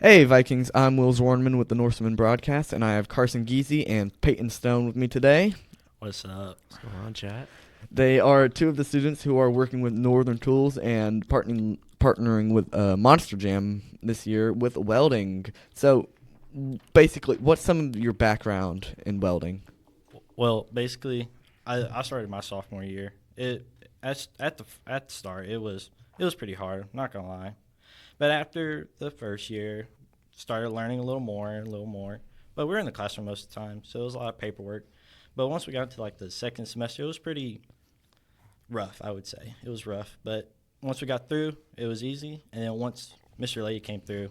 Hey Vikings, I'm Will Zwerneman with the Norseman broadcast, and I have Carson Giese and Peyton Stone with me today. What's up? What's going on, chat? They are two of the students who are working with Northern Tools and partnering with Monster Jam this year with welding. So, basically, what's some of your background in welding? Well, basically, I started my sophomore year. At the start it was pretty hard. Not gonna lie, but after the first year, started learning a little more. But we were in the classroom most of the time, so it was a lot of paperwork. But once we got to like the second semester, it was pretty rough. I would say it was rough, but once we got through, it was easy. And then once Mr. Lady came through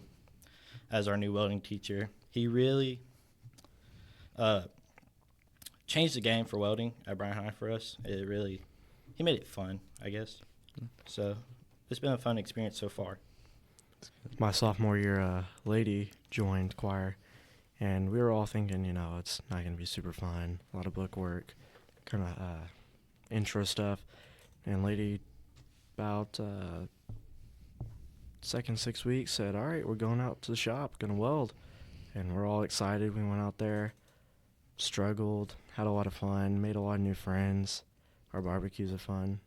as our new welding teacher, he really changed the game for welding at Bryan High for us. He made it fun, I guess. So it's been a fun experience so far. My sophomore year, lady joined choir, and we were all thinking, it's not going to be super fun. A lot of book work, kind of intro stuff. And lady, about second 6 weeks, said, all right, we're going out to the shop, going to weld. And we're all excited. We went out there, struggled, had a lot of fun, made a lot of new friends. Our barbecues are fun.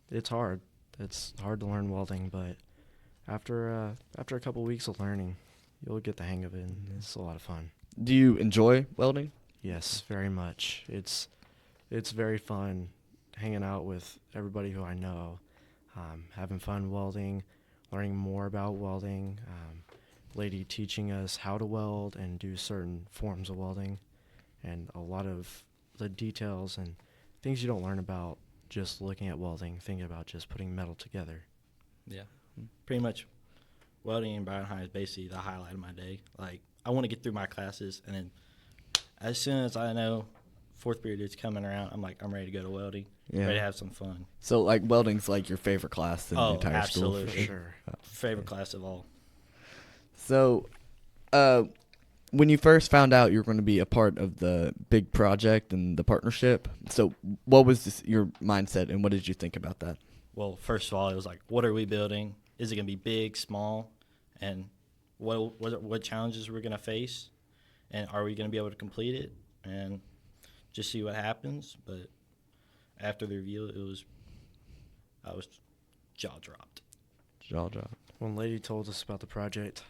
It's hard. It's hard to learn welding, but after a couple weeks of learning, you'll get the hang of it, and it's a lot of fun. Do you enjoy welding? Yes, very much. It's very fun hanging out with everybody who I know, having fun welding, learning more about welding, lady teaching us how to weld and do certain forms of welding, and a lot of the details and things you don't learn about just looking at welding, thinking about just putting metal together. Yeah, pretty much. Welding in Bryan High is basically the highlight of my day. Like, I want to get through my classes, and then as soon as I know fourth period is coming around, I'm ready to go to welding. Yeah. Ready to have some fun. So, like, welding's like your favorite class in the entire school? Absolutely. For sure. Favorite class of all. So, when you first found out you were going to be a part of the big project and the partnership, so what was your mindset and what did you think about that? Well, first of all, it was like, what are we building? Is it going to be big, small? And what challenges we're going to face? And are we going to be able to complete it? And just see what happens. But after the review, I was jaw dropped. Jaw drop. When lady told us about the project,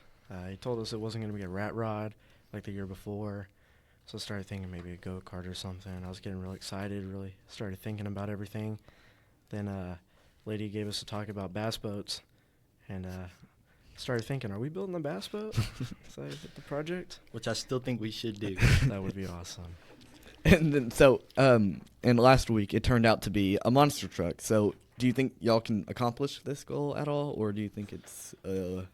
he told us it wasn't going to be a rat rod like the year before. So I started thinking maybe a go-kart or something. I was getting really excited, really started thinking about everything. Then lady gave us a talk about bass boats, and started thinking, are we building a bass boat? Is that the project? Which I still think we should do. That would be awesome. And then, and last week it turned out to be a monster truck. So do you think y'all can accomplish this goal at all, or do you think it's going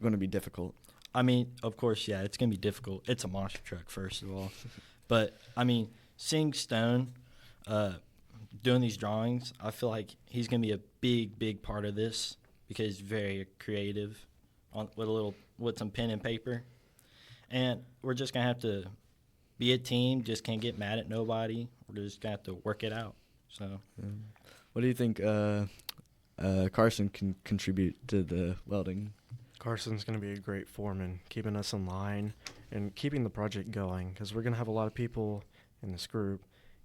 to be difficult? I mean, of course, yeah, it's going to be difficult. It's a monster truck, first of all. But, I mean, seeing Stone doing these drawings, I feel like he's going to be a big, big part of this because he's very creative with some pen and paper. And we're just going to have to be a team, just can't get mad at nobody. We're just going to have to work it out. So, What do you think Carson can contribute to the welding? Carson's going to be a great foreman, keeping us in line and keeping the project going, because we're going to have a lot of people in this group,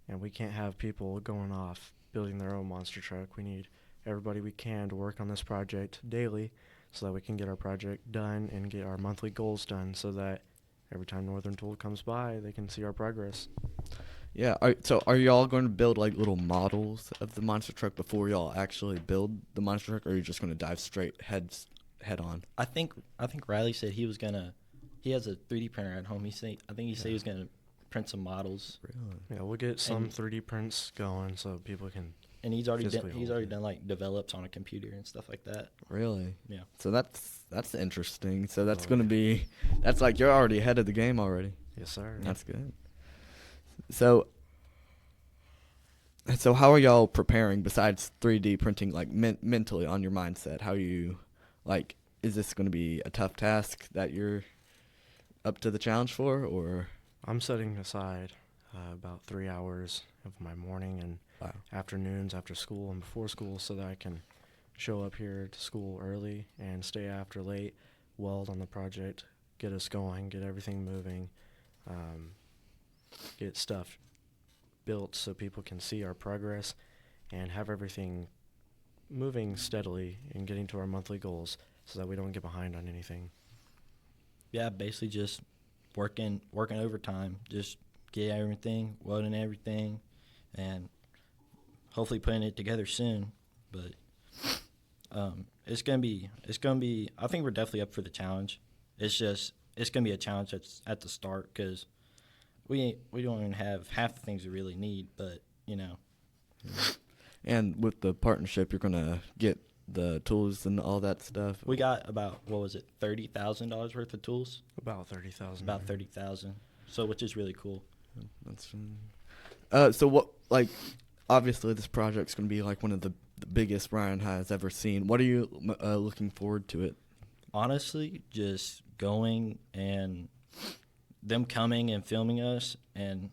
and we can't have people going off building their own monster truck. We need everybody we can to work on this project daily so that we can get our project done and get our monthly goals done so that every time Northern Tool comes by, they can see our progress. Yeah, so are y'all going to build like little models of the monster truck before y'all actually build the monster truck, or are you just going to dive straight head on? I think Riley said he has a 3D printer at home. He said he was going to print some models. Really? Yeah, we'll get some 3D prints going so people can. And he's already done like develops on a computer and stuff like that. Really? Yeah. So that's interesting. So that's going to be like you're already ahead of the game already. Yes, sir. That's good. So how are y'all preparing besides 3D printing, like mentally on your mindset? How you like? Is this going to be a tough task that you're up to the challenge for, or? I'm setting aside about 3 hours of my morning and afternoons after school and before school so that I can show up here to school early and stay after late, weld on the project, get us going, get everything moving, get stuff built so people can see our progress, and have everything moving steadily and getting to our monthly goals so that we don't get behind on anything. Yeah, basically just working overtime, just get everything, welding everything, and hopefully putting it together soon. But it's gonna be. I think we're definitely up for the challenge. It's gonna be a challenge at the start because we don't even have half the things we really need. But And with the partnership, you're gonna get the tools and all that stuff. we got about $30,000 worth of tools. About 30,000. About 30,000. So which is really cool. That's so what, like, obviously this project's gonna be like one of the biggest Brian has ever seen. What are you looking forward to it? Honestly, just going and them coming and filming us and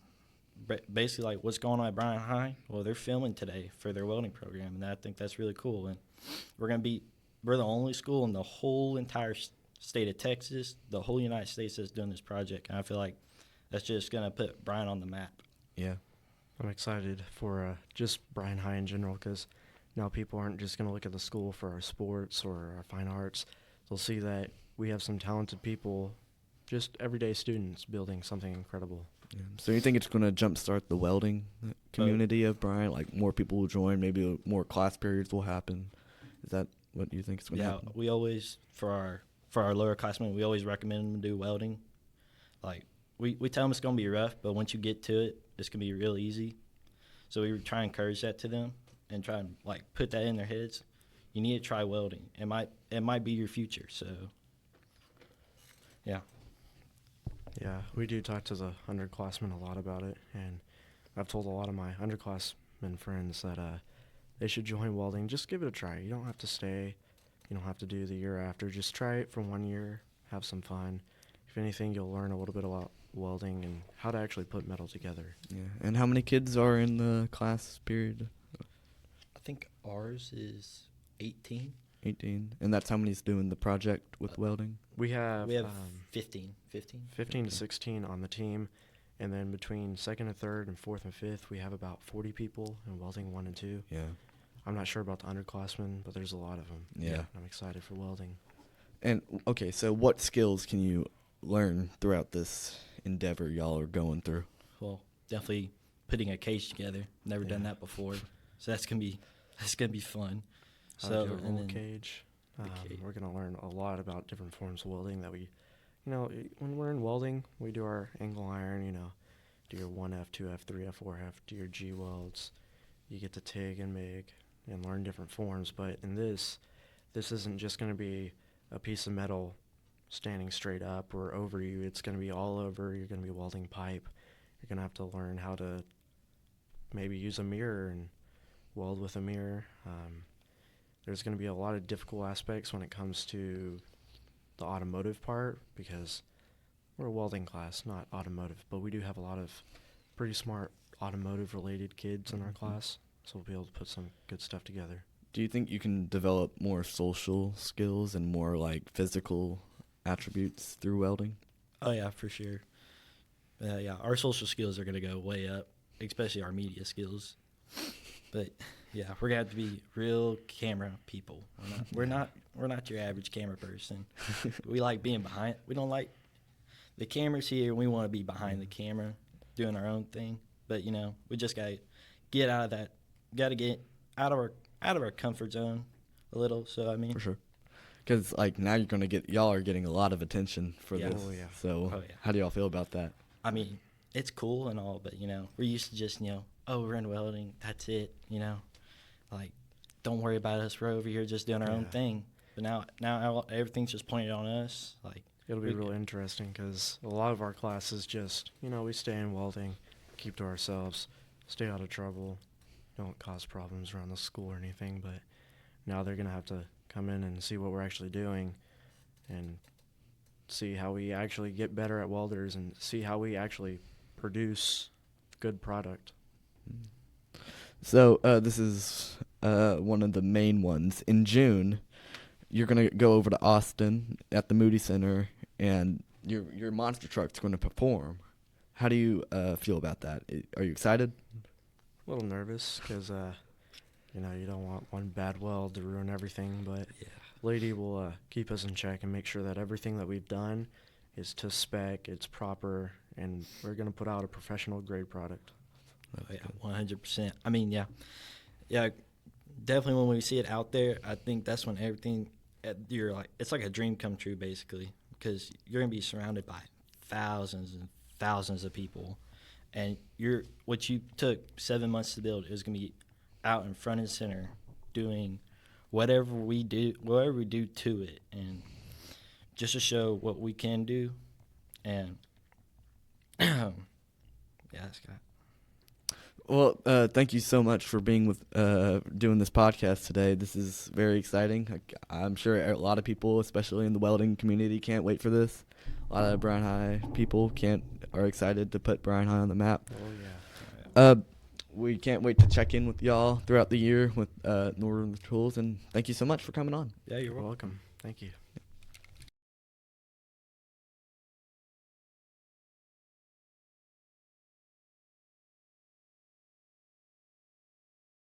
basically like what's going on at Bryan High. Well, they're filming today for their welding program, and I think that's really cool. And we're the only school in the whole entire state of Texas, the whole United States that's doing this project, and I feel like that's just gonna put Bryan on the map. Yeah. I'm excited for just Bryan High in general because now people aren't just going to look at the school for our sports or our fine arts. They'll see that we have some talented people, just everyday students building something incredible. Yeah. So you think it's going to jumpstart the welding community of Bryan? Like more people will join, maybe more class periods will happen. Is that what you think is going to happen? Yeah, we always for our lower classmen, we always recommend them to do welding. Like we tell them it's going to be rough, but once you get to it, it's going to be real easy. So we try and encourage that to them and try and like put that in their heads. You need to try welding. It might be your future. So yeah. Yeah, we do talk to the underclassmen a lot about it, and I've told a lot of my underclassmen friends that they should join welding. Just give it a try. You don't have to stay. You don't have to do the year after. Just try it for 1 year. Have some fun. If anything, you'll learn a little bit about welding and how to actually put metal together. Yeah. And how many kids are in the class period? I think ours is 18. 18. And that's how many's doing the project with welding? We have 15. 15 to 16 on the team, and then between second and third and fourth and fifth, we have about 40 people in welding 1 and 2. Yeah. I'm not sure about the underclassmen, but there's a lot of them. Yeah. I'm excited for welding. And, okay, so what skills can you learn throughout this endeavor y'all are going through? Well, definitely putting a cage together. Never done that before, so that's gonna be fun. How So to do a and roll then cage. cage. We're going to learn a lot about different forms of welding that we, when we're in welding, we do our angle iron, do your 1F, 2F, 3F, 4F, do your G welds. You get to TIG and MIG and learn different forms. But in this isn't just going to be a piece of metal standing straight up or over you. It's going to be all over. You're going to be welding pipe. You're going to have to learn how to maybe use a mirror and weld with a mirror. There's going to be a lot of difficult aspects when it comes to the automotive part because we're a welding class, not automotive, but we do have a lot of pretty smart automotive-related kids in our class, so we'll be able to put some good stuff together. Do you think you can develop more social skills and more, like, physical attributes through welding? Oh yeah, for sure. Yeah, our social skills are gonna go way up, especially our media skills. But yeah, we're gonna have to be real camera people. We're not your average camera person. We like being behind. We don't like the cameras here. We want to be behind the camera, doing our own thing. But we just gotta get out of that. Got to get out of our comfort zone a little. So I mean, For sure. Because, like, now y'all are getting a lot of attention for Yeah. this. Oh, yeah. So how do y'all feel about that? I mean, it's cool and all, but we're used to just we're in welding, that's it, like, don't worry about us, we're over here just doing our own Yeah. thing. But now everything's just pointed on us, like It'll be real interesting because a lot of our classes just, we stay in welding, keep to ourselves, stay out of trouble, don't cause problems around the school or anything, but now they're going to have to come in and see what we're actually doing and see how we actually get better at welders and see how we actually produce good product. So this is one of the main ones. In June, you're gonna go over to Austin at the Moody Center, and your monster truck's going to perform. How do you feel about that? Are you excited? A little nervous because, you don't want one bad weld to ruin everything, but Lady will keep us in check and make sure that everything that we've done is to spec, it's proper, and we're going to put out a professional grade product. Oh, yeah, 100%. I mean, yeah, definitely when we see it out there, I think that's when everything, it's like a dream come true, basically, because you're going to be surrounded by thousands and thousands of people, and what you took 7 months to build is going to be out in front and center doing whatever we do to it, and just to show what we can do. And yeah, Scott. Well, thank you so much for being with doing this podcast today. This is very exciting. I'm sure a lot of people, especially in the welding community, can't wait for this. A lot of Bryan High people are excited to put Bryan High on the map. Oh, yeah. We can't wait to check in with y'all throughout the year with Northern Tools, and thank you so much for coming on. Yeah, you're welcome. Welcome. Thank you.